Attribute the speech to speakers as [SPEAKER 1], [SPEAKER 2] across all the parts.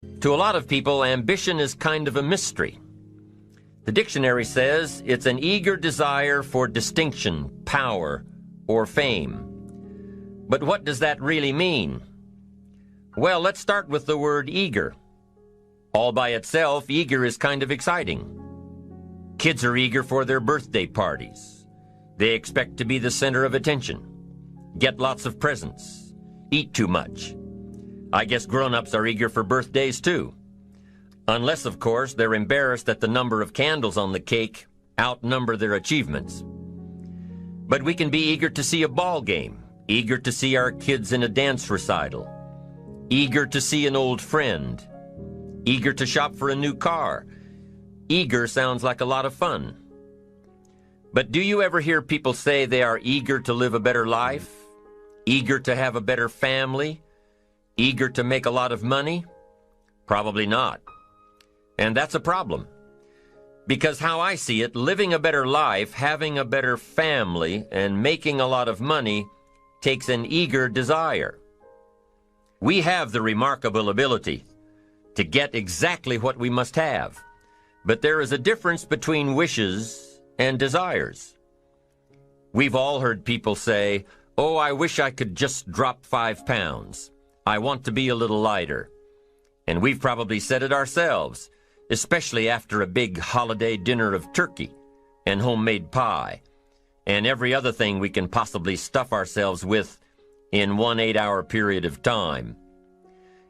[SPEAKER 1] To a lot of people, ambition is kind of a mystery. The dictionary says it's an eager desire for distinction, power, or fame. But what does that really mean? Well, let's start with the word eager. All by itself, eager is kind of exciting. Kids are eager for their birthday parties. They expect to be the center of attention, get lots of presents, eat too much. I guess grown-ups are eager for birthdays too. Unless, of course, they're embarrassed that the number of candles on the cake outnumber their achievements. But we can be eager to see a ball game, eager to see our kids in a dance recital, eager to see an old friend, eager to shop for a new car. Eager sounds like a lot of fun. But do you ever hear people say they are eager to live a better life, eager to have a better family, eager to make a lot of money? Probably not. And that's a problem. Because how I see it, living a better life, having a better family, and making a lot of money takes an eager desire. We have the remarkable ability to get exactly what we must have. But there is a difference between wishes and desires. We've all heard people say, "Oh, I wish I could just drop 5 pounds. I want to be a little lighter." And we've probably said it ourselves, especially after a big holiday dinner of turkey and homemade pie and every other thing we can possibly stuff ourselves with in one 8-hour period of time.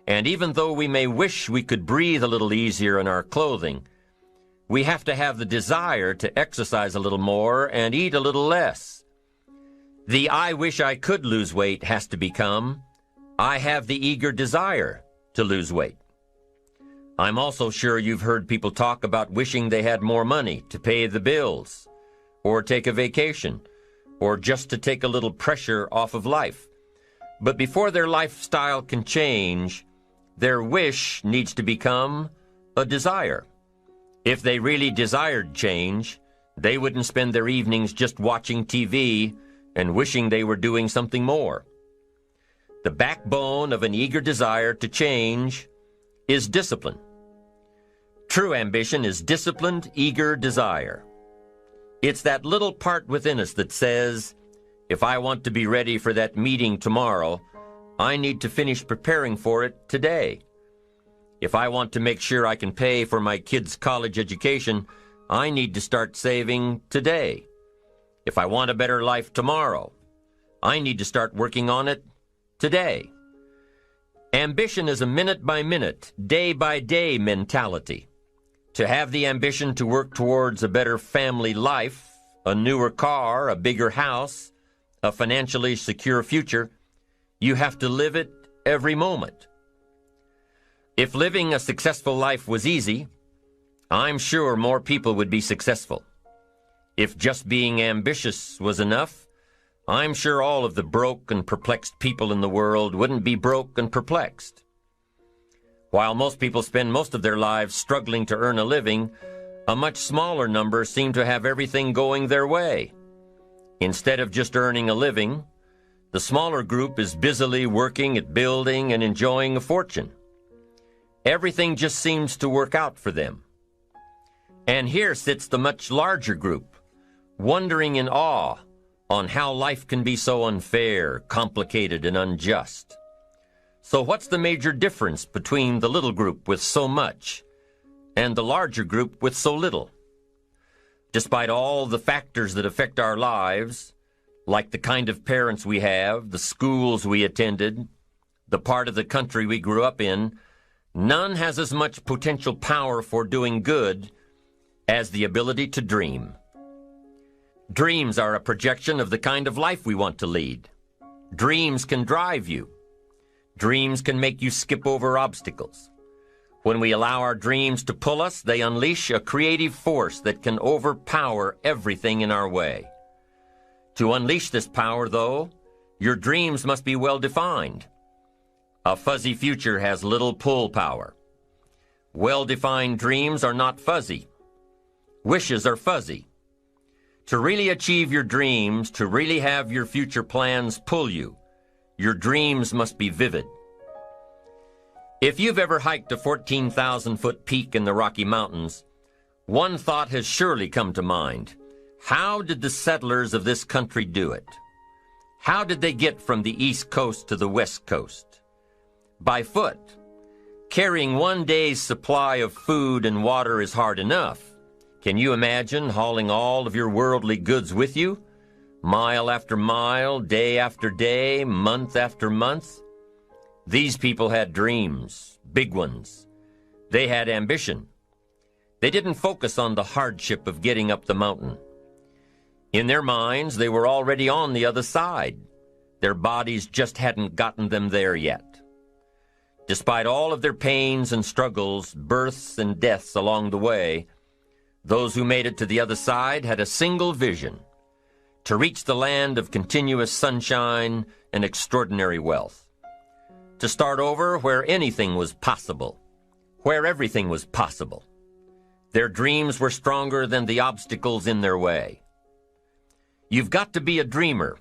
[SPEAKER 1] And even though we may wish we could breathe a little easier in our clothing, we have to have the desire to exercise a little more and eat a little less. The "I wish I could lose weight" has to become, "I have the eager desire to lose weight." I'm also sure you've heard people talk about wishing they had more money to pay the bills, or take a vacation, or just to take a little pressure off of life. But before their lifestyle can change, their wish needs to become a desire. If they really desired change, they wouldn't spend their evenings just watching TV and wishing they were doing something more. The backbone of an eager desire to change is discipline. True ambition is disciplined, eager desire. It's that little part within us that says, if I want to be ready for that meeting tomorrow, I need to finish preparing for it today. If I want to make sure I can pay for my kids' college education, I need to start saving today. If I want a better life tomorrow, I need to start working on it today. Ambition is a minute-by-minute, day-by-day mentality. To have the ambition to work towards a better family life, a newer car, a bigger house, a financially secure future, you have to live it every moment. If living a successful life was easy, I'm sure more people would be successful. If just being ambitious was enough, I'm sure all of the broke and perplexed people in the world wouldn't be broke and perplexed. While most people spend most of their lives struggling to earn a living, a much smaller number seem to have everything going their way. Instead of just earning a living, the smaller group is busily working at building and enjoying a fortune. Everything just seems to work out for them. And here sits the much larger group, wondering in awe on how life can be so unfair, complicated, and unjust. So what's the major difference between the little group with so much and the larger group with so little? Despite all the factors that affect our lives, like the kind of parents we have, the schools we attended, the part of the country we grew up in, none has as much potential power for doing good as the ability to dream. Dreams are a projection of the kind of life we want to lead. Dreams can drive you. Dreams can make you skip over obstacles. When we allow our dreams to pull us, they unleash a creative force that can overpower everything in our way. To unleash this power, though, your dreams must be well defined. A fuzzy future has little pull power. Well-defined dreams are not fuzzy. Wishes are fuzzy. To really achieve your dreams, to really have your future plans pull you, your dreams must be vivid. If you've ever hiked a 14,000-foot peak in the Rocky Mountains, one thought has surely come to mind. How did the settlers of this country do it? How did they get from the East Coast to the West Coast? By foot. Carrying one day's supply of food and water is hard enough. Can you imagine hauling all of your worldly goods with you? Mile after mile, day after day, month after month? These people had dreams, big ones. They had ambition. They didn't focus on the hardship of getting up the mountain. In their minds, they were already on the other side. Their bodies just hadn't gotten them there yet. Despite all of their pains and struggles, births and deaths along the way, those who made it to the other side had a single vision: to reach the land of continuous sunshine and extraordinary wealth. To start over where anything was possible, where everything was possible. Their dreams were stronger than the obstacles in their way. You've got to be a dreamer.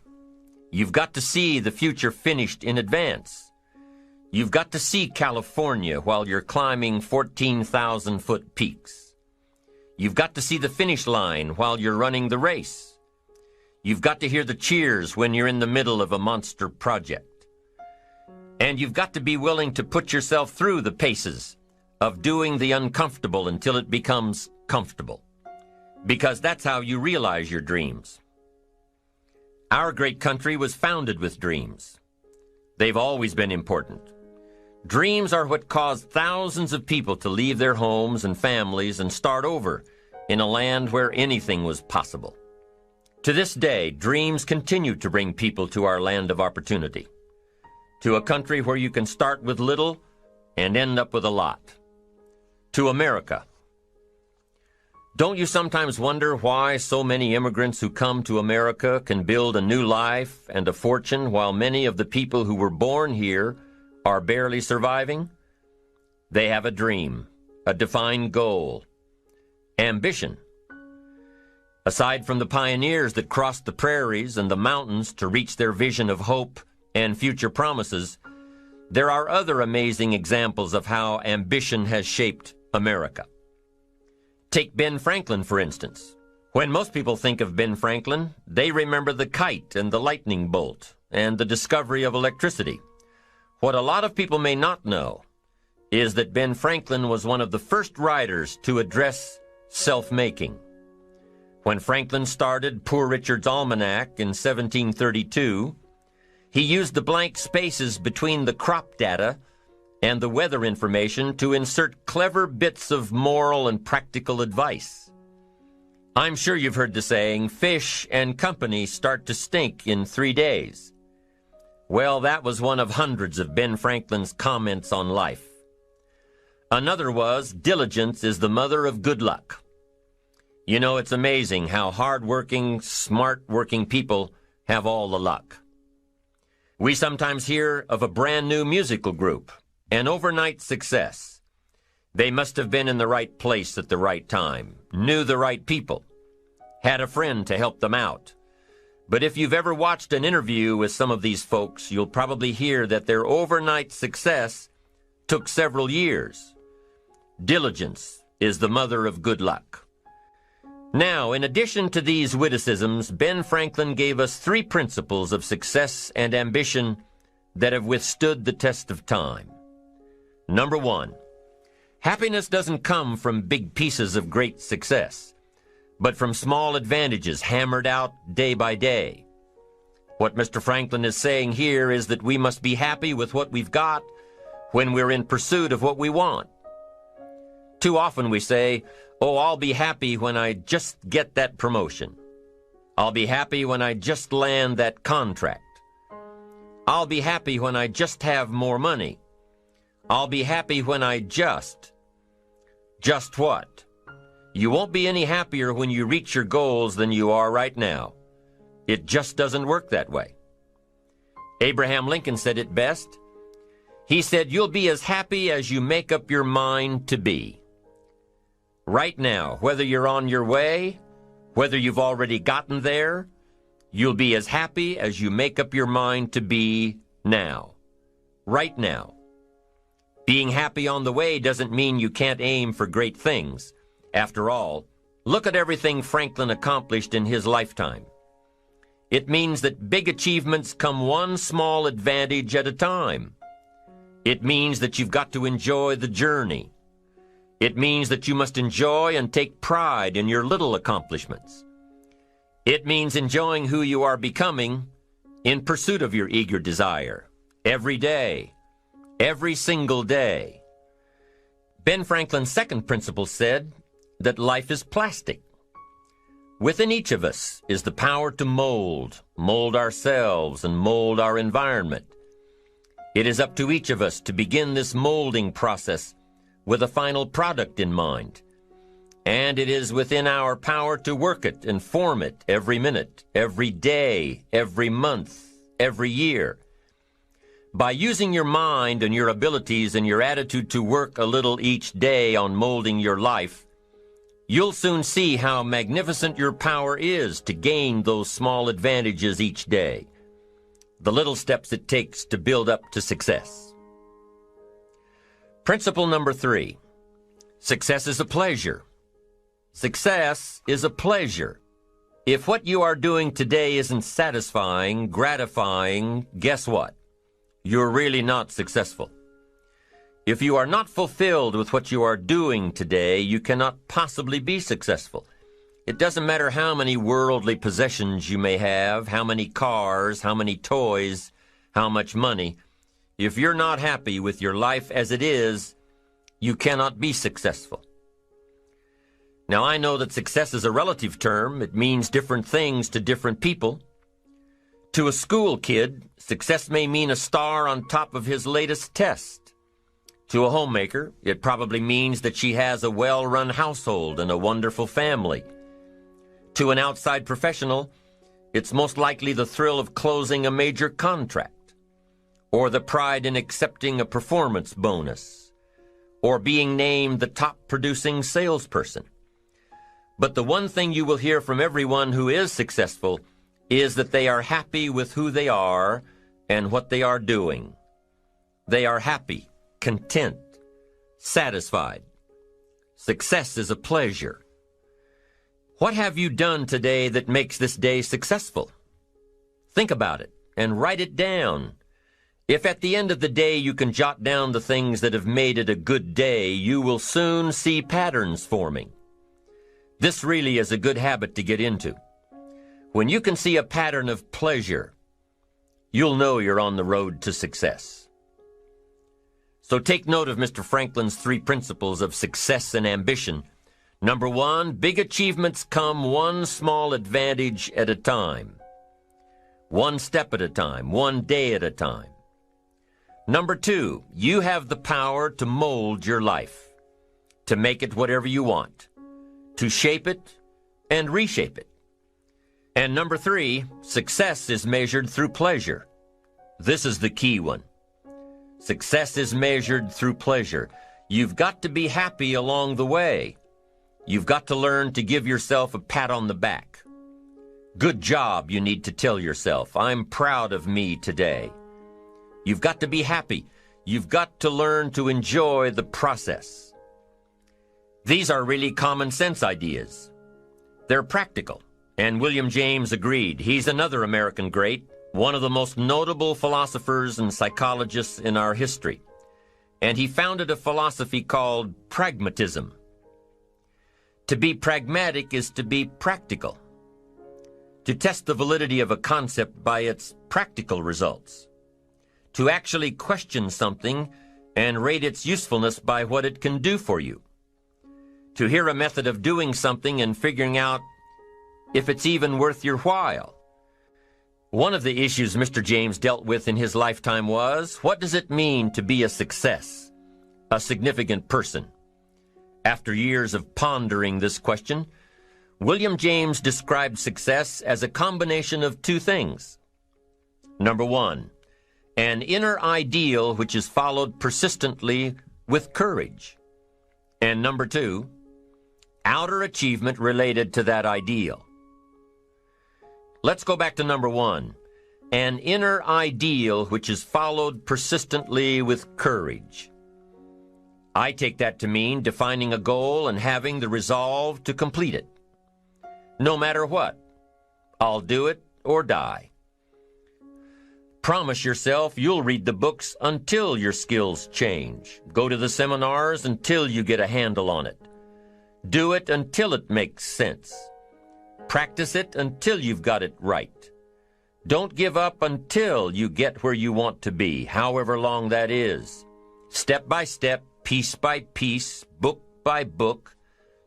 [SPEAKER 1] You've got to see the future finished in advance. You've got to see California while you're climbing 14,000-foot peaks. You've got to see the finish line while you're running the race. You've got to hear the cheers when you're in the middle of a monster project. And you've got to be willing to put yourself through the paces of doing the uncomfortable until it becomes comfortable. Because that's how you realize your dreams. Our great country was founded with dreams. They've always been important. Dreams are what caused thousands of people to leave their homes and families and start over in a land where anything was possible. To this day, dreams continue to bring people to our land of opportunity, to a country where you can start with little and end up with a lot, to America. Don't you sometimes wonder why so many immigrants who come to America can build a new life and a fortune while many of the people who were born here are barely surviving? They have a dream, a defined goal, ambition. Aside from the pioneers that crossed the prairies and the mountains to reach their vision of hope and future promises, there are other amazing examples of how ambition has shaped America. Take Ben Franklin, for instance. When most people think of Ben Franklin, they remember the kite and the lightning bolt and the discovery of electricity. What a lot of people may not know is that Ben Franklin was one of the first writers to address self-making. When Franklin started Poor Richard's Almanac in 1732, he used the blank spaces between the crop data and the weather information to insert clever bits of moral and practical advice. I'm sure you've heard the saying, fish and company start to stink in 3 days. Well, that was one of hundreds of Ben Franklin's comments on life. Another was, diligence is the mother of good luck. You know, it's amazing how hard-working, smart-working people have all the luck. We sometimes hear of a brand-new musical group, an overnight success. They must have been in the right place at the right time, knew the right people, had a friend to help them out. But if you've ever watched an interview with some of these folks, you'll probably hear that their overnight success took several years. Diligence is the mother of good luck. Now, in addition to these witticisms, Ben Franklin gave us 3 principles of success and ambition that have withstood the test of time. Number 1, happiness doesn't come from big pieces of great success, but from small advantages hammered out day by day. What Mr. Franklin is saying here is that we must be happy with what we've got when we're in pursuit of what we want. Too often we say, oh, I'll be happy when I just get that promotion. I'll be happy when I just land that contract. I'll be happy when I just have more money. I'll be happy when I just what? You won't be any happier when you reach your goals than you are right now. It just doesn't work that way. Abraham Lincoln said it best. He said, you'll be as happy as you make up your mind to be. Right now, whether you're on your way, whether you've already gotten there, you'll be as happy as you make up your mind to be now. Right now. Being happy on the way doesn't mean you can't aim for great things. After all, look at everything Franklin accomplished in his lifetime. It means that big achievements come one small advantage at a time. It means that you've got to enjoy the journey. It means that you must enjoy and take pride in your little accomplishments. It means enjoying who you are becoming in pursuit of your eager desire, every day, every single day. Ben Franklin's second principle said that life is plastic. Within each of us is the power to mold ourselves and mold our environment. It is up to each of us to begin this molding process with a final product in mind. And it is within our power to work it and form it every minute, every day, every month, every year. By using your mind and your abilities and your attitude to work a little each day on molding your life, you'll soon see how magnificent your power is to gain those small advantages each day, the little steps it takes to build up to success. Principle number 3, success is a pleasure. Success is a pleasure. If what you are doing today isn't satisfying, gratifying, guess what? You're really not successful. If you are not fulfilled with what you are doing today, you cannot possibly be successful. It doesn't matter how many worldly possessions you may have, how many cars, how many toys, how much money. If you're not happy with your life as it is, you cannot be successful. Now, I know that success is a relative term. It means different things to different people. To a school kid, success may mean a star on top of his latest test. To a homemaker, it probably means that she has a well-run household and a wonderful family. To an outside professional, it's most likely the thrill of closing a major contract, or the pride in accepting a performance bonus, or being named the top-producing salesperson. But the one thing you will hear from everyone who is successful is that they are happy with who they are and what they are doing. They are happy, content, satisfied. Success is a pleasure. What have you done today that makes this day successful? Think about it and write it down. If at the end of the day you can jot down the things that have made it a good day, you will soon see patterns forming. This really is a good habit to get into. When you can see a pattern of pleasure, you'll know you're on the road to success. So take note of Mr. Franklin's 3 principles of success and ambition. Number 1, big achievements come one small advantage at a time. One step at a time, one day at a time. Number 2, you have the power to mold your life, to make it whatever you want, to shape it and reshape it. And number 3, success is measured through pleasure. This is the key one. Success is measured through pleasure. You've got to be happy along the way. You've got to learn to give yourself a pat on the back. Good job, you need to tell yourself. I'm proud of me today. You've got to be happy. You've got to learn to enjoy the process. These are really common sense ideas. They're practical. And William James agreed. He's another American great, one of the most notable philosophers and psychologists in our history. And he founded a philosophy called pragmatism. To be pragmatic is to be practical, to test the validity of a concept by its practical results, to actually question something and rate its usefulness by what it can do for you, to hear a method of doing something and figuring out if it's even worth your while. One of the issues Mr. James dealt with in his lifetime was, what does it mean to be a success, a significant person? After years of pondering this question, William James described success as a combination of 2 things. Number 1, an, an inner ideal which is followed persistently with courage. And number two, outer achievement related to that ideal. Let's go back to number one, an inner ideal which is followed persistently with courage. I take that to mean defining a goal and having the resolve to complete it. No matter what, I'll do it or die. Promise yourself you'll read the books until your skills change. Go to the seminars until you get a handle on it. Do it until it makes sense. Practice it until you've got it right. Don't give up until you get where you want to be, however long that is. Step by step, piece by piece, book by book,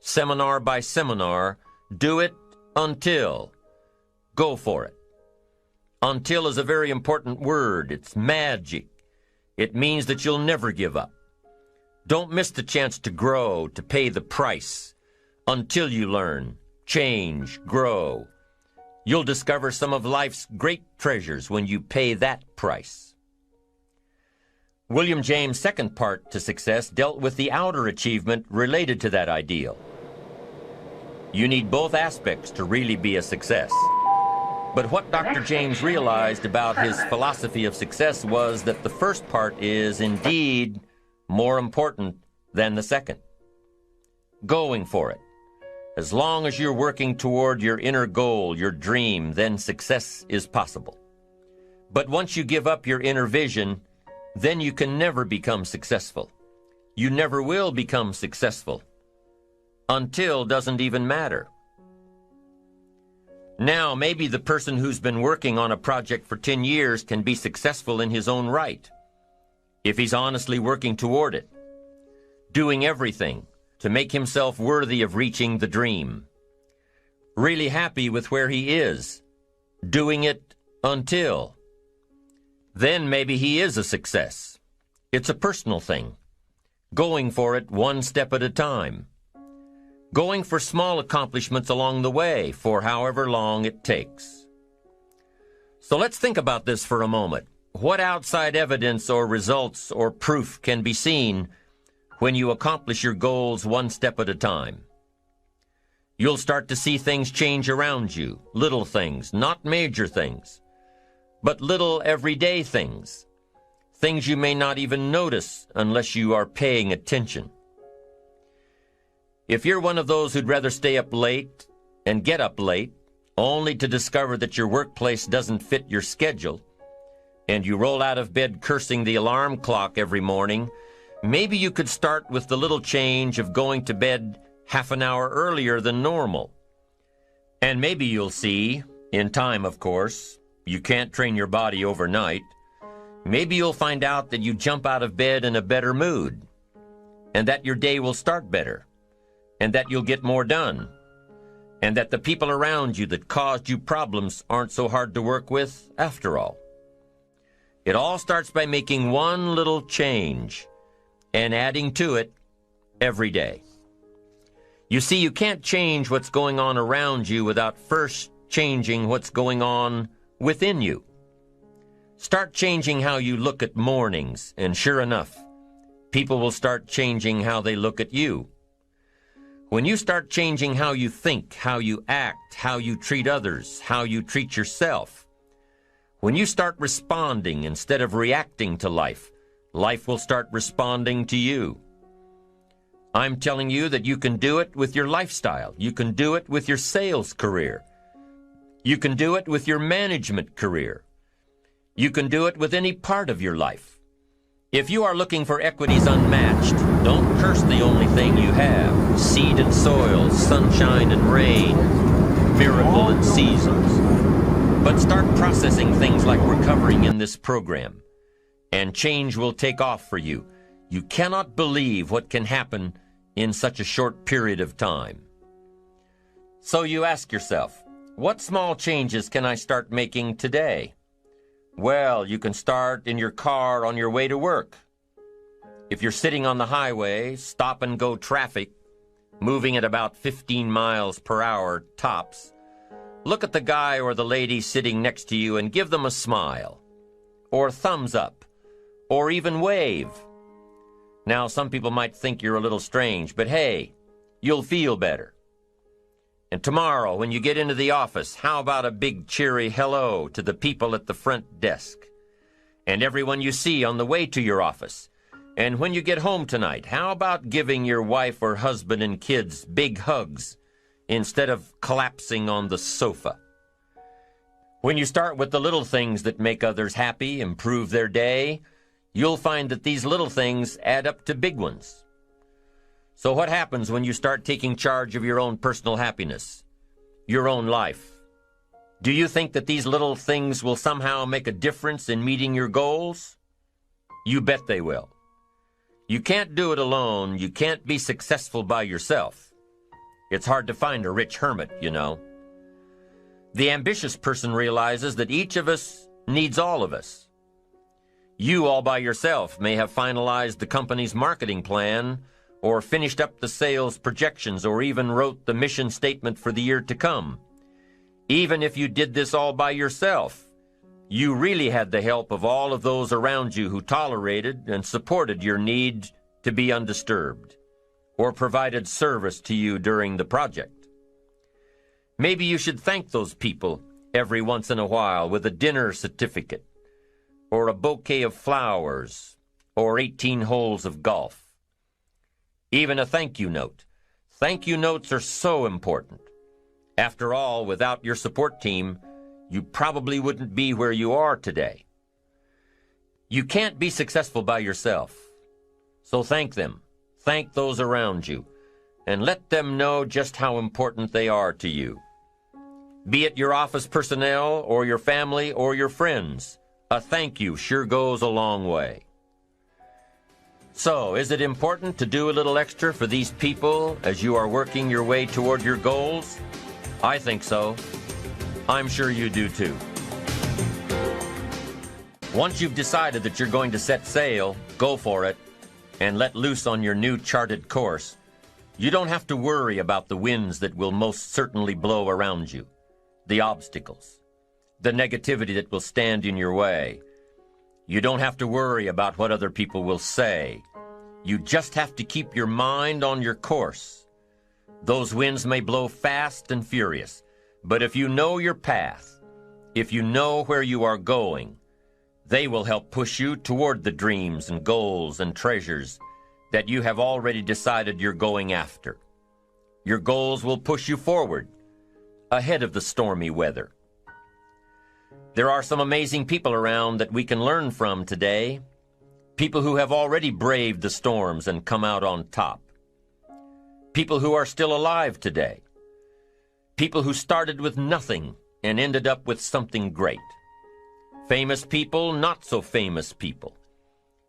[SPEAKER 1] seminar by seminar, do it until. Go for it. Until is a very important word. It's magic. It means that you'll never give up. Don't miss the chance to grow, to pay the price. Until you learn, change, grow. You'll discover some of life's great treasures when you pay that price. William James' second part to success dealt with the outer achievement related to that ideal. You need both aspects to really be a success. But what Dr. James realized about his philosophy of success was that the first part is indeed more important than the second. Going for it. As long as you're working toward your inner goal, your dream, then success is possible. But once you give up your inner vision, then you can never become successful. You never will become successful. Until doesn't even matter. Now, maybe the person who's been working on a project for 10 years can be successful in his own right, if he's honestly working toward it, doing everything to make himself worthy of reaching the dream, really happy with where he is, doing it until. Then maybe he is a success. It's a personal thing, going for it one step at a time. Going for small accomplishments along the way for however long it takes. So let's think about this for a moment. What outside evidence or results or proof can be seen when you accomplish your goals one step at a time? You'll start to see things change around you, little things, not major things, but little everyday things, things you may not even notice unless you are paying attention. If you're one of those who'd rather stay up late and get up late, only to discover that your workplace doesn't fit your schedule, and you roll out of bed cursing the alarm clock every morning, maybe you could start with the little change of going to bed half an hour earlier than normal. And maybe you'll see, in time of course, you can't train your body overnight, maybe you'll find out that you jump out of bed in a better mood, and that your day will start better, and that you'll get more done, and that the people around you that caused you problems aren't so hard to work with after all. It all starts by making one little change and adding to it every day. You see, you can't change what's going on around you without first changing what's going on within you. Start changing how you look at mornings, and sure enough, people will start changing how they look at you. When you start changing how you think, how you act, how you treat others, how you treat yourself, when you start responding instead of reacting to life, life will start responding to you. I'm telling you that you can do it with your lifestyle. You can do it with your sales career. You can do it with your management career. You can do it with any part of your life. If you are looking for equities unmatched, don't curse the only thing you have, seed and soil, sunshine and rain, miracle and seasons. But start processing things like we're covering in this program, and change will take off for you. You cannot believe what can happen in such a short period of time. So you ask yourself, what small changes can I start making today? Well, you can start in your car on your way to work. If you're sitting on the highway, stop and go traffic, moving at about 15 miles per hour tops, look at the guy or the lady sitting next to you and give them a smile, or thumbs up, or even wave. Now, some people might think you're a little strange, but hey, you'll feel better. And tomorrow, when you get into the office, how about a big cheery hello to the people at the front desk and everyone you see on the way to your office? And when you get home tonight, how about giving your wife or husband and kids big hugs instead of collapsing on the sofa? When you start with the little things that make others happy, improve their day, you'll find that these little things add up to big ones. So what happens when you start taking charge of your own personal happiness, your own life? Do you think that these little things will somehow make a difference in meeting your goals? You bet they will. You can't do it alone. You can't be successful by yourself. It's hard to find a rich hermit, you know. The ambitious person realizes that each of us needs all of us. You all by yourself may have finalized the company's marketing plan, or finished up the sales projections, or even wrote the mission statement for the year to come. Even if you did this all by yourself, you really had the help of all of those around you who tolerated and supported your need to be undisturbed, or provided service to you during the project. Maybe you should thank those people every once in a while with a dinner certificate, or a bouquet of flowers, or 18 holes of golf. Even a thank you note. Thank you notes are so important. After all, without your support team, you probably wouldn't be where you are today. You can't be successful by yourself. So thank them. Thank those around you, and let them know just how important they are to you. Be it your office personnel or your family or your friends, a thank you sure goes a long way. So, is it important to do a little extra for these people as you are working your way toward your goals? I think so. I'm sure you do too. Once you've decided that you're going to set sail, go for it, and let loose on your new charted course, you don't have to worry about the winds that will most certainly blow around you, the obstacles, the negativity that will stand in your way. You don't have to worry about what other people will say. You just have to keep your mind on your course. Those winds may blow fast and furious, but if you know your path, if you know where you are going, they will help push you toward the dreams and goals and treasures that you have already decided you're going after. Your goals will push you forward, ahead of the stormy weather. There are some amazing people around that we can learn from today, people who have already braved the storms and come out on top, people who are still alive today, people who started with nothing and ended up with something great, famous people, not so famous people,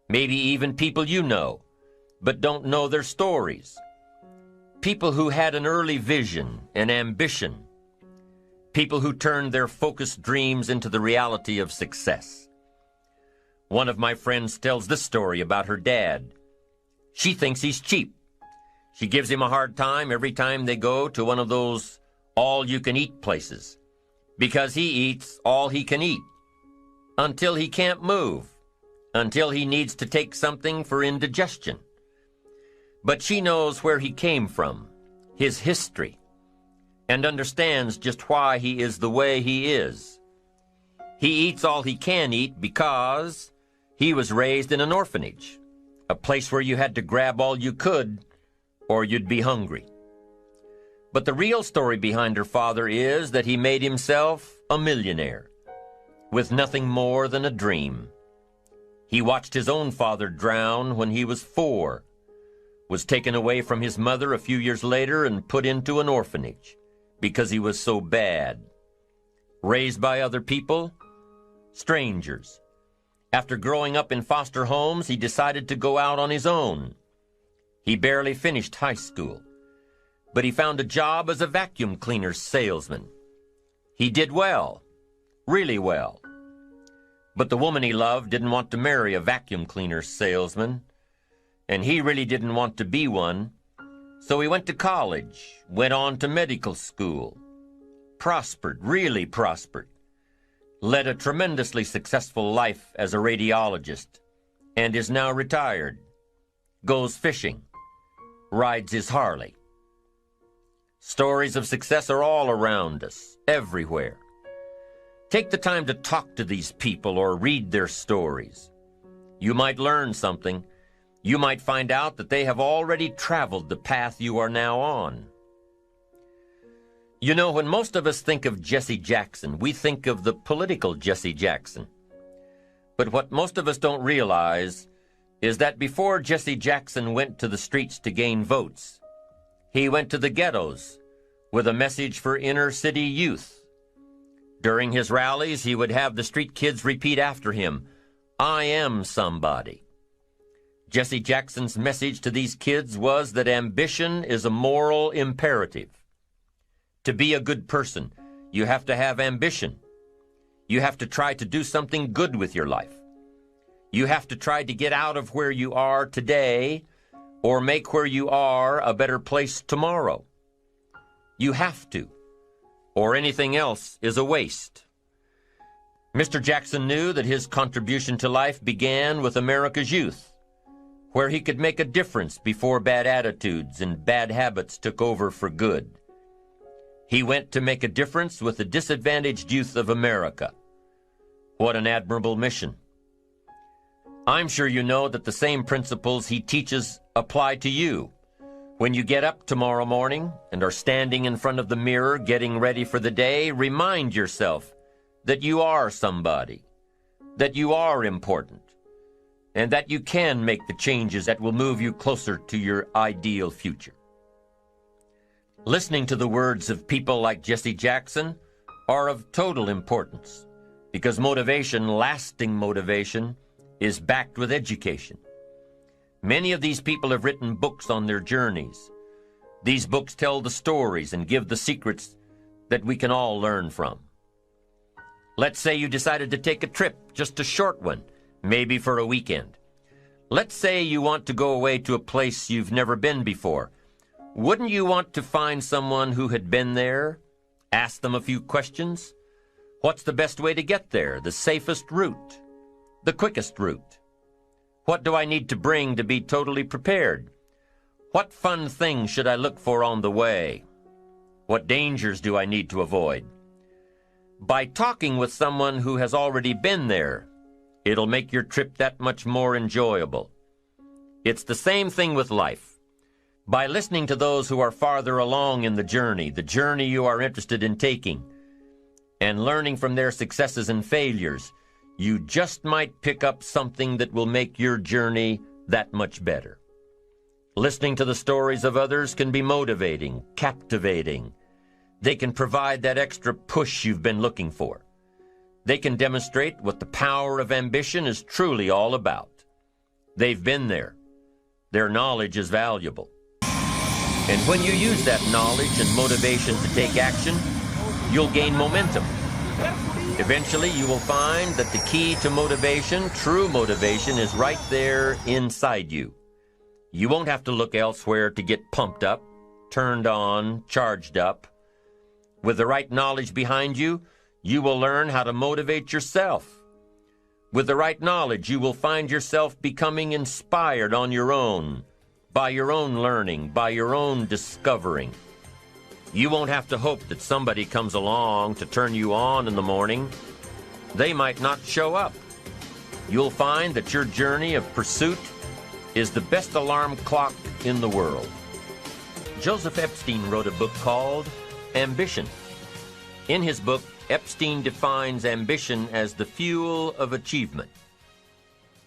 [SPEAKER 1] maybe even people you know, but don't know their stories, people who had an early vision and ambition, people who turned their focused dreams into the reality of success. One of my friends tells this story about her dad. She thinks he's cheap. She gives him a hard time every time they go to one of those all-you-can-eat places, because he eats all he can eat, until he can't move, until he needs to take something for indigestion. But she knows where he came from, his history, and understands just why he is the way he is. He eats all he can eat because he was raised in an orphanage, a place where you had to grab all you could or you'd be hungry. But the real story behind her father is that he made himself a millionaire with nothing more than a dream. He watched his own father drown when he was 4, was taken away from his mother a few years later and put into an orphanage because he was so bad. Raised by other people, strangers. After growing up in foster homes, he decided to go out on his own. He barely finished high school, but he found a job as a vacuum cleaner salesman. He did well, really well. But the woman he loved didn't want to marry a vacuum cleaner salesman, and he really didn't want to be one. So he went to college, went on to medical school, prospered, really prospered, led a tremendously successful life as a radiologist, and is now retired, goes fishing, rides his Harley. Stories of success are all around us, everywhere. Take the time to talk to these people or read their stories. You might learn something. You might find out that they have already traveled the path you are now on. You know, when most of us think of Jesse Jackson, we think of the political Jesse Jackson. But what most of us don't realize is that before Jesse Jackson went to the streets to gain votes, he went to the ghettos with a message for inner city youth. During his rallies, he would have the street kids repeat after him, "I am somebody." Jesse Jackson's message to these kids was that ambition is a moral imperative. To be a good person, you have to have ambition. You have to try to do something good with your life. You have to try to get out of where you are today or make where you are a better place tomorrow. You have to, or anything else is a waste. Mr. Jackson knew that his contribution to life began with America's youth, where he could make a difference before bad attitudes and bad habits took over for good. He went to make a difference with the disadvantaged youth of America. What an admirable mission. I'm sure you know that the same principles he teaches apply to you. When you get up tomorrow morning and are standing in front of the mirror getting ready for the day, remind yourself that you are somebody, that you are important, and that you can make the changes that will move you closer to your ideal future. Listening to the words of people like Jesse Jackson are of total importance because motivation, lasting motivation, is backed with education. Many of these people have written books on their journeys. These books tell the stories and give the secrets that we can all learn from. Let's say you decided to take a trip, just a short one, maybe for a weekend. Let's say you want to go away to a place you've never been before. Wouldn't you want to find someone who had been there? Ask them a few questions. What's the best way to get there? The safest route? The quickest route? What do I need to bring to be totally prepared? What fun things should I look for on the way? What dangers do I need to avoid? By talking with someone who has already been there, it'll make your trip that much more enjoyable. It's the same thing with life. By listening to those who are farther along in the journey you are interested in taking, and learning from their successes and failures, you just might pick up something that will make your journey that much better. Listening to the stories of others can be motivating, captivating. They can provide that extra push you've been looking for. They can demonstrate what the power of ambition is truly all about. They've been there. Their knowledge is valuable. And when you use that knowledge and motivation to take action, you'll gain momentum. Eventually, you will find that the key to motivation, true motivation, is right there inside you. You won't have to look elsewhere to get pumped up, turned on, charged up. With the right knowledge behind you, you will learn how to motivate yourself. With the right knowledge, you will find yourself becoming inspired on your own, by your own learning, by your own discovering. You won't have to hope that somebody comes along to turn you on in the morning. They might not show up. You'll find that your journey of pursuit is the best alarm clock in the world. Joseph Epstein wrote a book called Ambition. In his book, Epstein defines ambition as the fuel of achievement.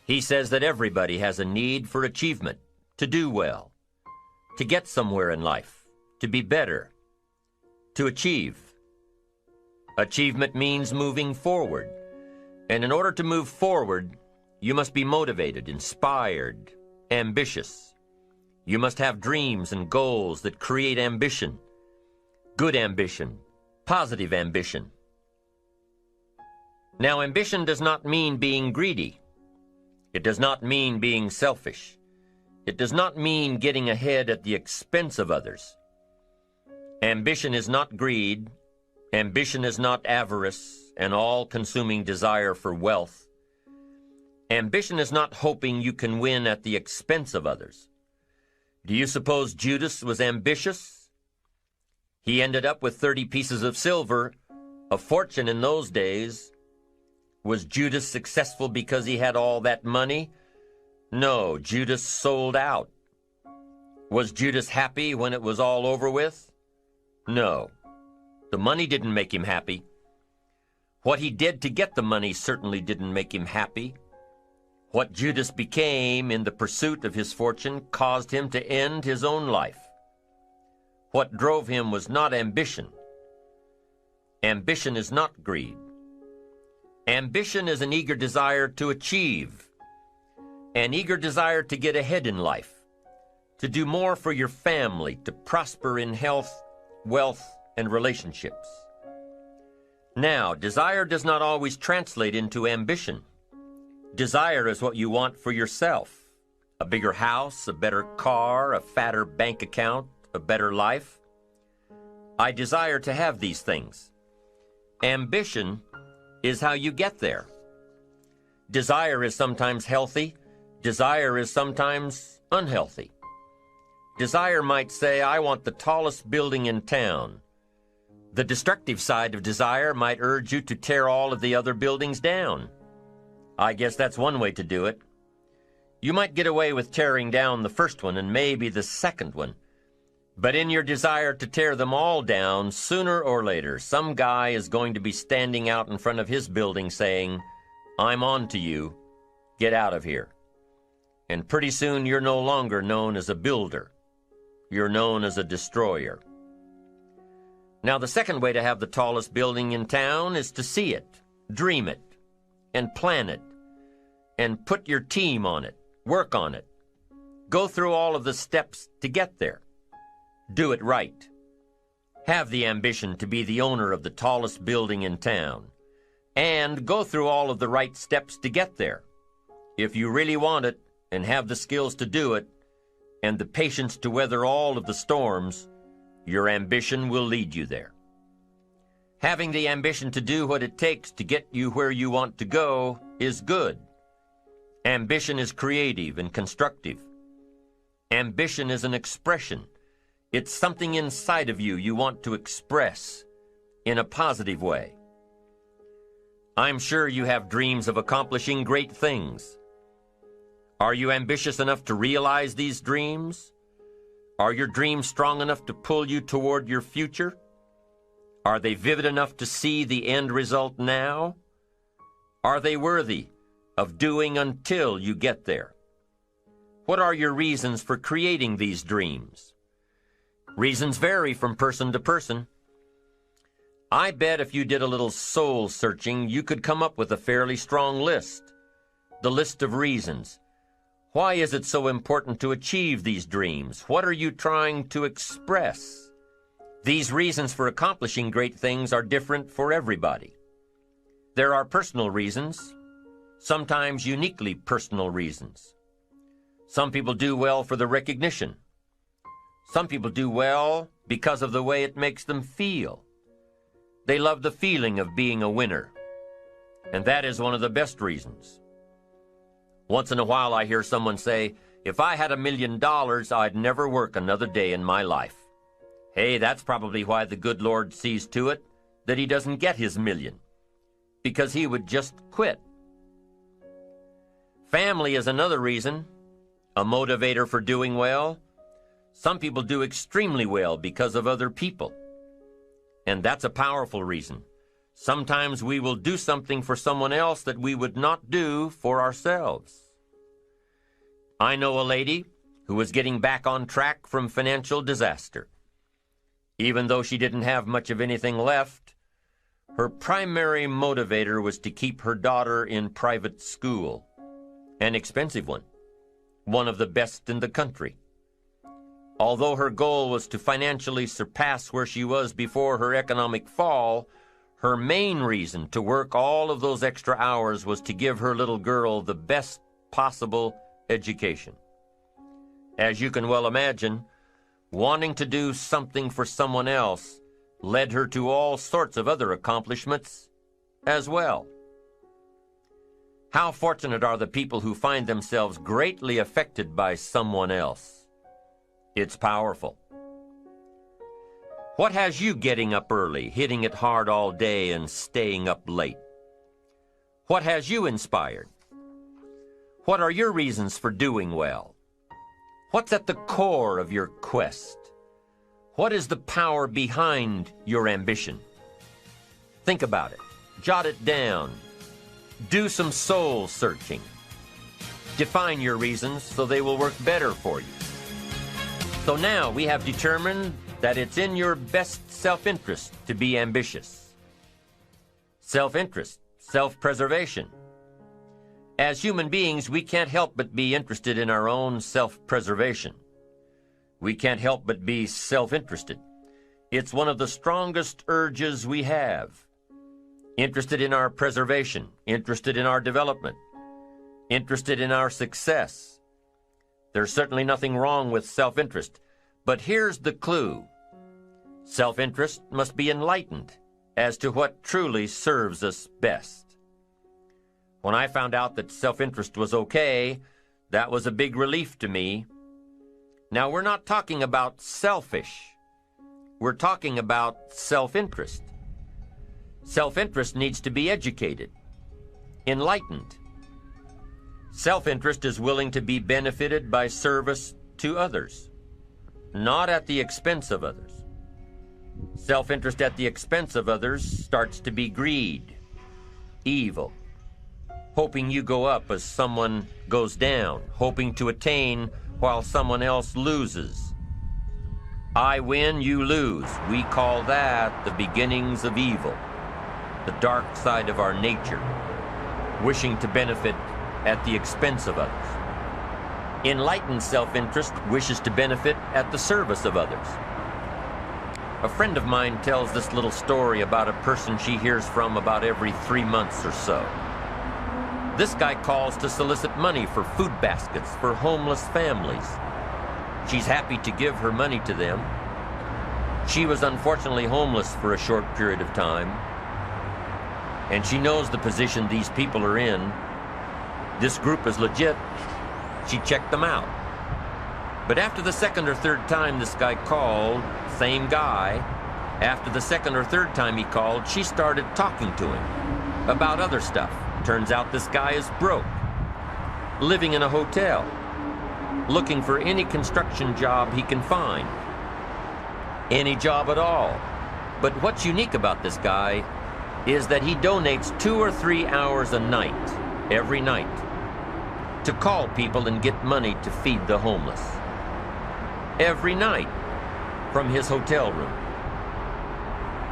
[SPEAKER 1] He says that everybody has a need for achievement, to do well, to get somewhere in life, to be better, to achieve. Achievement means moving forward. And in order to move forward, you must be motivated, inspired, ambitious. You must have dreams and goals that create ambition, good ambition, positive ambition. Now, ambition does not mean being greedy. It does not mean being selfish. It does not mean getting ahead at the expense of others. Ambition is not greed. Ambition is not avarice, an all-consuming desire for wealth. Ambition is not hoping you can win at the expense of others. Do you suppose Judas was ambitious? He ended up with 30 pieces of silver, a fortune in those days. Was Judas successful because he had all that money? No, Judas sold out. Was Judas happy when it was all over with? No. The money didn't make him happy. What he did to get the money certainly didn't make him happy. What Judas became in the pursuit of his fortune caused him to end his own life. What drove him was not ambition. Ambition is not greed. Ambition is an eager desire to achieve, an eager desire to get ahead in life, to do more for your family, to prosper in health, wealth, and relationships. Now, desire does not always translate into ambition. Desire is what you want for yourself. A bigger house, a better car, a fatter bank account, a better life. I desire to have these things. Ambition is how you get there. Desire is sometimes healthy. Desire is sometimes unhealthy. Desire might say, I want the tallest building in town. The destructive side of desire might urge you to tear all of the other buildings down. I guess that's one way to do it. You might get away with tearing down the first one and maybe the second one. But in your desire to tear them all down, sooner or later, some guy is going to be standing out in front of his building saying, I'm on to you. Get out of here. And pretty soon you're no longer known as a builder. You're known as a destroyer. Now, the second way to have the tallest building in town is to see it, dream it, and plan it, and put your team on it, work on it. Go through all of the steps to get there. Do it right. Have the ambition to be the owner of the tallest building in town, and go through all of the right steps to get there. If you really want it, and have the skills to do it, and the patience to weather all of the storms, your ambition will lead you there. Having the ambition to do what it takes to get you where you want to go is good. Ambition is creative and constructive. Ambition is an expression. It's something inside of you want to express in a positive way. I'm sure you have dreams of accomplishing great things. Are you ambitious enough to realize these dreams? Are your dreams strong enough to pull you toward your future? Are they vivid enough to see the end result now? Are they worthy of doing until you get there? What are your reasons for creating these dreams? Reasons vary from person to person. I bet if you did a little soul searching, you could come up with a fairly strong list. The list of reasons. Why is it so important to achieve these dreams? What are you trying to express? These reasons for accomplishing great things are different for everybody. There are personal reasons, sometimes uniquely personal reasons. Some people do well for the recognition. Some people do well because of the way it makes them feel. They love the feeling of being a winner, and that is one of the best reasons. Once in a while I hear someone say, if I had $1 million, I'd never work another day in my life. Hey, that's probably why the good Lord sees to it that he doesn't get his million, because he would just quit. Family is another reason, a motivator for doing well. Some people do extremely well because of other people, and that's a powerful reason. Sometimes we will do something for someone else that we would not do for ourselves. I know a lady who was getting back on track from financial disaster. Even though she didn't have much of anything left, her primary motivator was to keep her daughter in private school, an expensive one of the best in the country. Although her goal was to financially surpass where she was before her economic fall, her main reason to work all of those extra hours was to give her little girl the best possible education. As you can well imagine, wanting to do something for someone else led her to all sorts of other accomplishments as well. How fortunate are the people who find themselves greatly affected by someone else? It's powerful. What has you getting up early, hitting it hard all day, and staying up late? What has you inspired? What are your reasons for doing well? What's at the core of your quest? What is the power behind your ambition? Think about it. Jot it down. Do some soul searching. Define your reasons so they will work better for you. So now we have determined that it's in your best self-interest to be ambitious. Self-interest, self-preservation. As human beings, we can't help but be interested in our own self-preservation. We can't help but be self-interested. It's one of the strongest urges we have. Interested in our preservation, interested in our development, interested in our success. There's certainly nothing wrong with self-interest, but here's the clue. Self-interest must be enlightened as to what truly serves us best. When I found out that self-interest was okay, that was a big relief to me. Now, we're not talking about selfish. We're talking about self-interest. Self-interest needs to be educated, enlightened. Self-interest is willing to be benefited by service to others, not at the expense of others. Self-interest at the expense of others starts to be greed, evil, hoping you go up as someone goes down, hoping to attain while someone else loses. I win, you lose. We call that the beginnings of evil, the dark side of our nature, wishing to benefit at the expense of others. Enlightened self-interest wishes to benefit at the service of others. A friend of mine tells this little story about a person she hears from about every 3 months or so. This guy calls to solicit money for food baskets for homeless families. She's happy to give her money to them. She was unfortunately homeless for a short period of time, and she knows the position these people are in. This group is legit. She checked them out. But after the second or third time this guy called, same guy, after the second or third time he called, she started talking to him about other stuff. Turns out this guy is broke, living in a hotel, looking for any construction job he can find. Any job at all. But what's unique about this guy is that he donates 2 or 3 hours a night, every night, to call people and get money to feed the homeless. Every night, from his hotel room.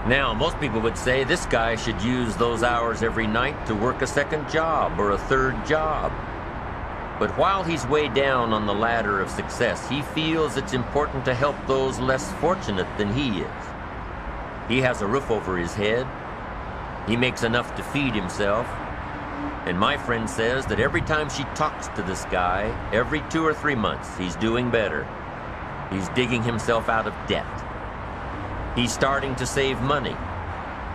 [SPEAKER 1] Now, most people would say this guy should use those hours every night to work a second job or a third job. But while he's way down on the ladder of success, he feels it's important to help those less fortunate than he is. He has a roof over his head. He makes enough to feed himself. And my friend says that every time she talks to this guy, every 2 or 3 months, he's doing better. He's digging himself out of debt. He's starting to save money.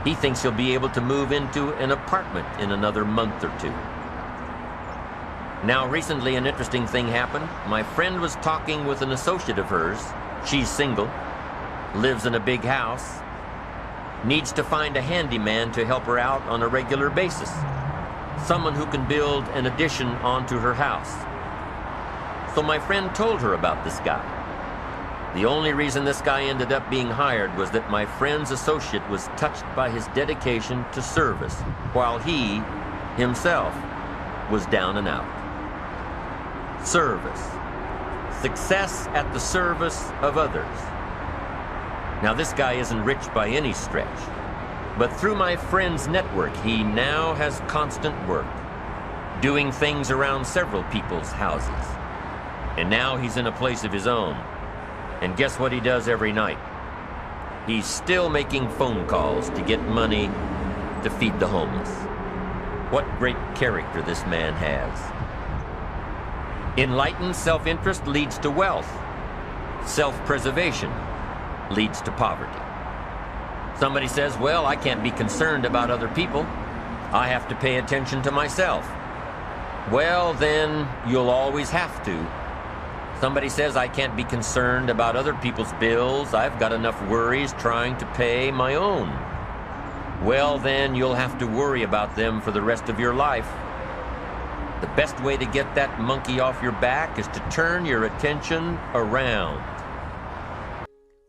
[SPEAKER 1] He thinks he'll be able to move into an apartment in another month or 2. Now, recently an interesting thing happened. My friend was talking with an associate of hers. She's single, lives in a big house, needs to find a handyman to help her out on a regular basis. Someone who can build an addition onto her house. So my friend told her about this guy. The only reason this guy ended up being hired was that my friend's associate was touched by his dedication to service, while he, himself, was down and out. Service. Success at the service of others. Now, this guy isn't rich by any stretch, but through my friend's network, he now has constant work, doing things around several people's houses. And now he's in a place of his own. And guess what he does every night? He's still making phone calls to get money to feed the homeless. What great character this man has. Enlightened self-interest leads to wealth. Self-preservation leads to poverty. Somebody says, well, I can't be concerned about other people. I have to pay attention to myself. Well, then you'll always have to. Somebody says I can't be concerned about other people's bills. I've got enough worries trying to pay my own. Well, then you'll have to worry about them for the rest of your life. The best way to get that monkey off your back is to turn your attention around.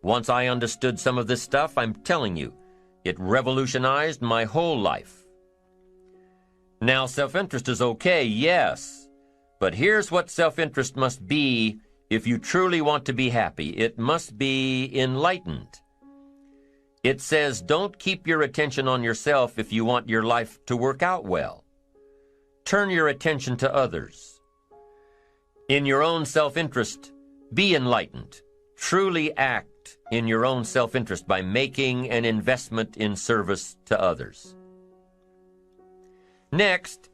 [SPEAKER 1] Once I understood some of this stuff, I'm telling you, it revolutionized my whole life. Now, self-interest is okay, yes, but here's what self-interest must be if you truly want to be happy. It must be enlightened. It says, don't keep your attention on yourself if you want your life to work out well. Turn your attention to others. In your own self-interest, be enlightened. Truly act in your own self-interest by making an investment in service to others. Next,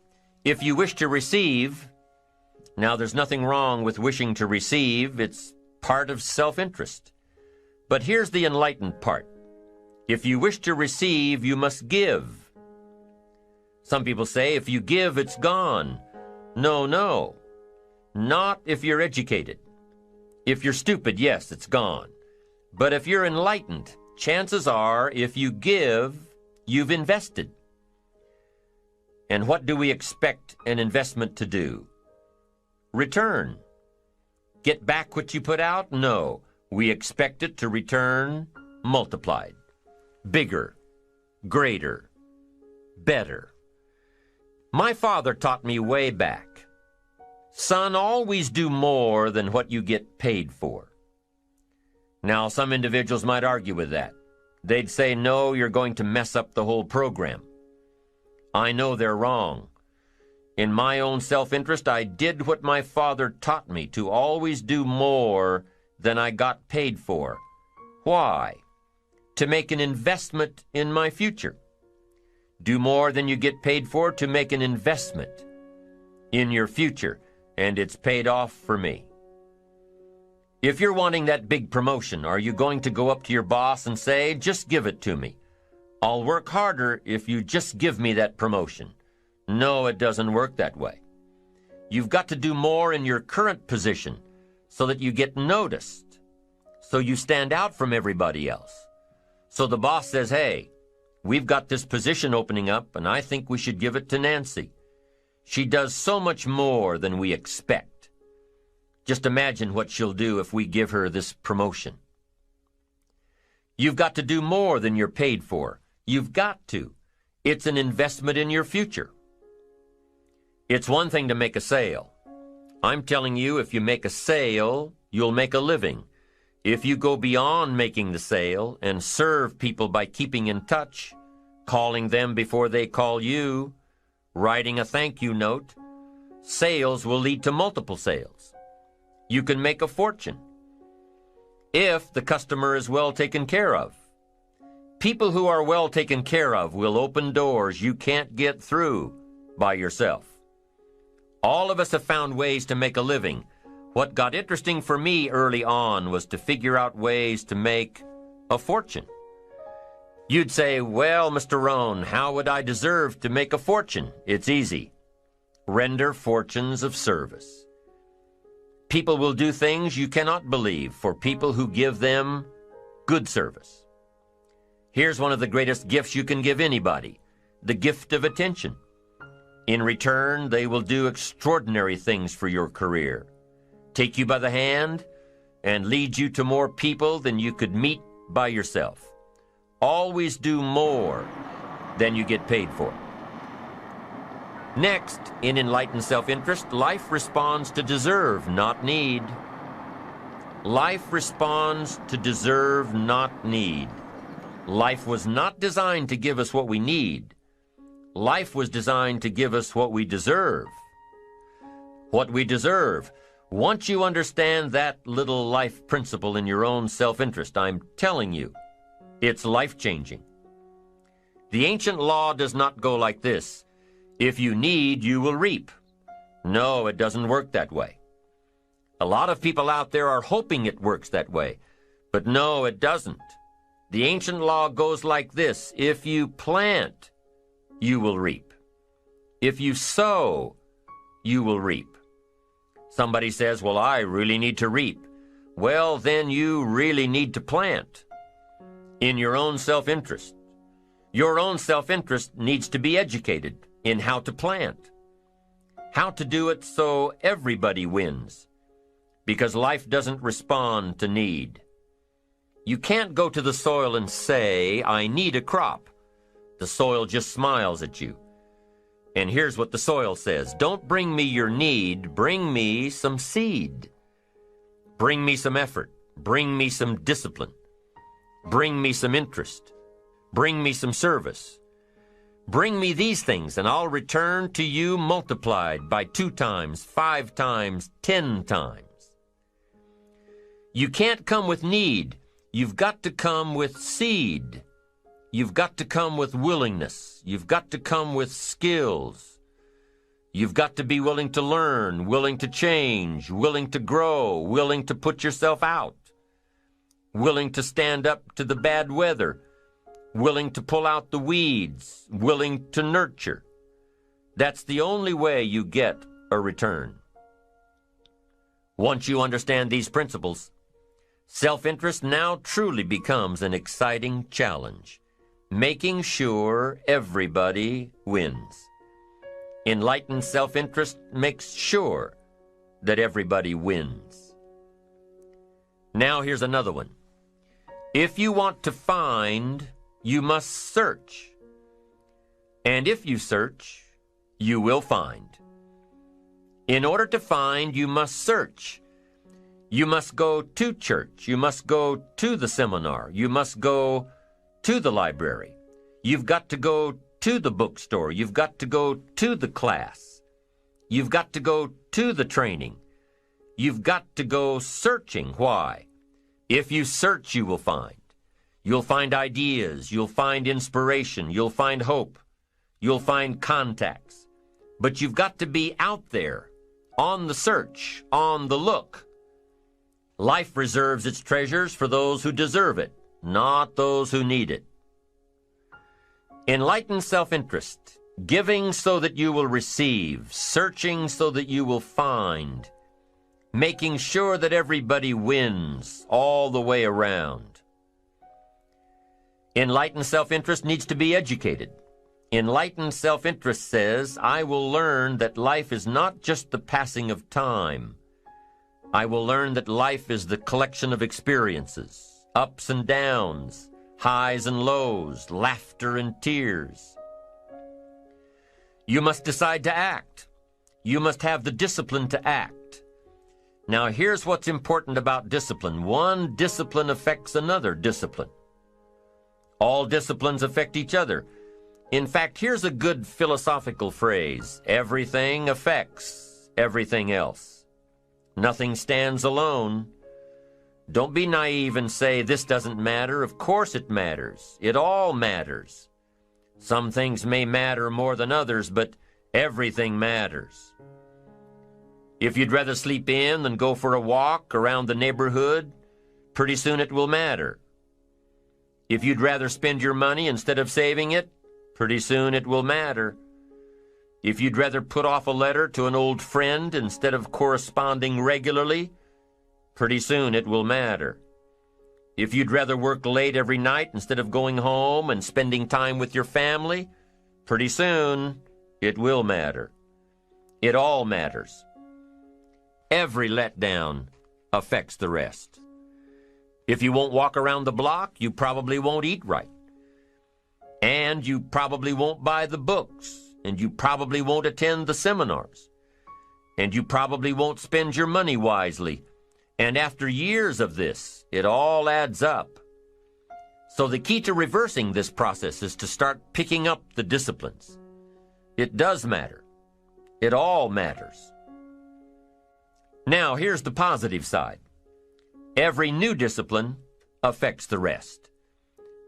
[SPEAKER 1] if you wish to receive, now there's nothing wrong with wishing to receive. It's part of self-interest. But here's the enlightened part. If you wish to receive, you must give. Some people say, if you give, it's gone. No. Not if you're educated. If you're stupid, yes, it's gone. But if you're enlightened, chances are, if you give, you've invested. And what do we expect an investment to do? Return. Get back what you put out? No. We expect it to return multiplied. Bigger. Greater. Better. My father taught me way back, son, always do more than what you get paid for. Now, some individuals might argue with that. They'd say, no, you're going to mess up the whole program. I know they're wrong. In my own self-interest, I did what my father taught me, to always do more than I got paid for. Why? To make an investment in my future. Do more than you get paid for to make an investment in your future, and it's paid off for me. If you're wanting that big promotion, are you going to go up to your boss and say, just give it to me? I'll work harder if you just give me that promotion. No, it doesn't work that way. You've got to do more in your current position so that you get noticed, so you stand out from everybody else. So the boss says, hey, we've got this position opening up, and I think we should give it to Nancy. She does so much more than we expect. Just imagine what she'll do if we give her this promotion. You've got to do more than you're paid for. You've got to. It's an investment in your future. It's one thing to make a sale. I'm telling you, if you make a sale, you'll make a living. If you go beyond making the sale and serve people by keeping in touch, calling them before they call you, writing a thank you note, sales will lead to multiple sales. You can make a fortune if the customer is well taken care of. People who are well taken care of will open doors you can't get through by yourself. All of us have found ways to make a living. What got interesting for me early on was to figure out ways to make a fortune. You'd say, well, Mr. Rohn, how would I deserve to make a fortune? It's easy. Render fortunes of service. People will do things you cannot believe for people who give them good service. Here's one of the greatest gifts you can give anybody, the gift of attention. In return, they will do extraordinary things for your career. Take you by the hand and lead you to more people than you could meet by yourself. Always do more than you get paid for. Next, in enlightened self-interest, life responds to deserve, not need. Life responds to deserve, not need. Life was not designed to give us what we need. Life was designed to give us what we deserve. What we deserve. Once you understand that little life principle in your own self-interest, I'm telling you, it's life-changing. The ancient law does not go like this. If you need, you will reap. No, it doesn't work that way. A lot of people out there are hoping it works that way, but no, it doesn't. The ancient law goes like this. If you plant, you will reap. If you sow, you will reap. Somebody says, well, I really need to reap. Well, then you really need to plant in your own self-interest. Your own self-interest needs to be educated in how to plant. how to do it so everybody wins, because life doesn't respond to need. You can't go to the soil and say, I need a crop. The soil just smiles at you. And here's what the soil says: don't bring me your need, bring me some seed. Bring me some effort. Bring me some discipline. Bring me some interest. Bring me some service. Bring me these things, and I'll return to you multiplied by 2 times, 5 times, 10 times. You can't come with need. You've got to come with seed. You've got to come with willingness. You've got to come with skills. You've got to be willing to learn, willing to change, willing to grow, willing to put yourself out, willing to stand up to the bad weather, willing to pull out the weeds, willing to nurture. That's the only way you get a return. Once you understand these principles, self-interest now truly becomes an exciting challenge, making sure everybody wins. Enlightened self-interest makes sure that everybody wins. Now here's another one. If you want to find, you must search. And if you search, you will find. In order to find, you must search. You must go to church. You must go to the seminar. You must go to the library. You've got to go to the bookstore. You've got to go to the class. You've got to go to the training. You've got to go searching. Why? If you search, you will find. You'll find ideas. You'll find inspiration. You'll find hope. You'll find contacts. But you've got to be out there, on the search, on the look. Life reserves its treasures for those who deserve it, not those who need it. Enlightened self-interest, giving so that you will receive, searching so that you will find, making sure that everybody wins all the way around. Enlightened self-interest needs to be educated. Enlightened self-interest says, I will learn that life is not just the passing of time. I will learn that life is the collection of experiences, ups and downs, highs and lows, laughter and tears. You must decide to act. You must have the discipline to act. Now here's what's important about discipline. One discipline affects another discipline. All disciplines affect each other. In fact, here's a good philosophical phrase. Everything affects everything else. Nothing stands alone. Don't be naive and say, this doesn't matter. Of course it matters. It all matters. Some things may matter more than others, but everything matters. If you'd rather sleep in than go for a walk around the neighborhood, pretty soon it will matter. If you'd rather spend your money instead of saving it, pretty soon it will matter. If you'd rather put off a letter to an old friend instead of corresponding regularly, pretty soon it will matter. If you'd rather work late every night instead of going home and spending time with your family, pretty soon it will matter. It all matters. Every letdown affects the rest. If you won't walk around the block, you probably won't eat right. And you probably won't buy the books. And you probably won't attend the seminars. And you probably won't spend your money wisely. And after years of this, it all adds up. So the key to reversing this process is to start picking up the disciplines. It does matter. It all matters. Now, here's the positive side. Every new discipline affects the rest.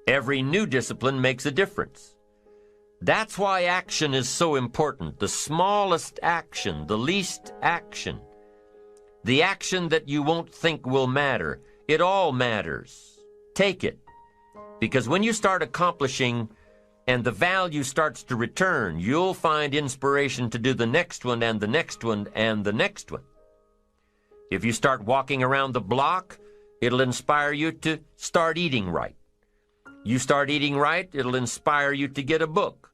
[SPEAKER 1] Every new discipline makes a difference. That's why action is so important. The smallest action, the least action. The action that you won't think will matter. It all matters. Take it. Because when you start accomplishing and the value starts to return, you'll find inspiration to do the next one and the next one and the next one. If you start walking around the block, it'll inspire you to start eating right. You start eating right, it'll inspire you to get a book.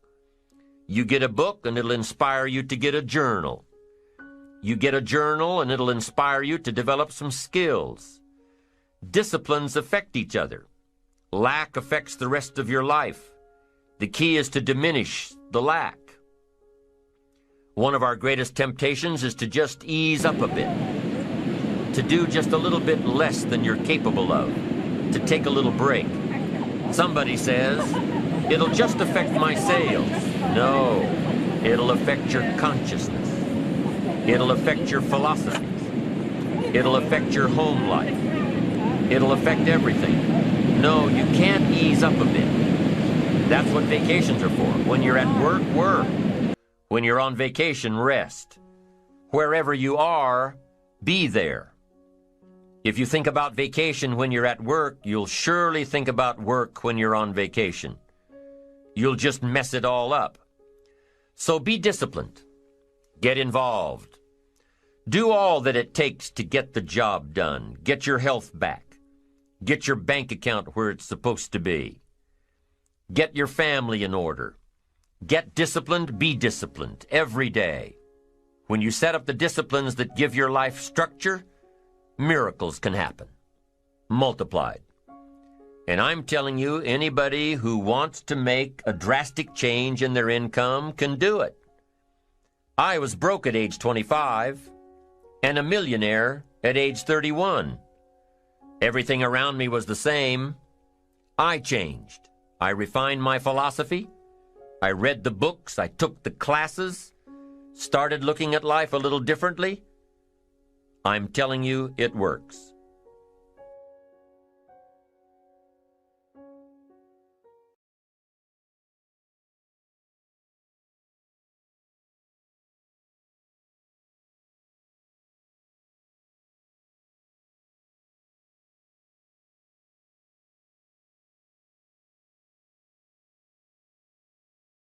[SPEAKER 1] You get a book and it'll inspire you to get a journal. You get a journal and it'll inspire you to develop some skills. Disciplines affect each other. Lack affects the rest of your life. The key is to diminish the lack. One of our greatest temptations is to just ease up a bit, to do just a little bit less than you're capable of, to take a little break. Somebody says, it'll just affect my sales. No, it'll affect your consciousness. It'll affect your philosophies. It'll affect your home life. It'll affect everything. No, you can't ease up a bit. That's what vacations are for. When you're at work, work. When you're on vacation, rest. Wherever you are, be there. If you think about vacation when you're at work, you'll surely think about work when you're on vacation. You'll just mess it all up. So be disciplined. Get involved. Do all that it takes to get the job done. Get your health back. Get your bank account where it's supposed to be. Get your family in order. Get disciplined, be disciplined every day. When you set up the disciplines that give your life structure, miracles can happen, multiplied. And I'm telling you, anybody who wants to make a drastic change in their income can do it. I was broke at age 25 and a millionaire at age 31. Everything around me was the same. I changed. I refined my philosophy. I read the books. I took the classes. Started looking at life a little differently. I'm telling you, it works.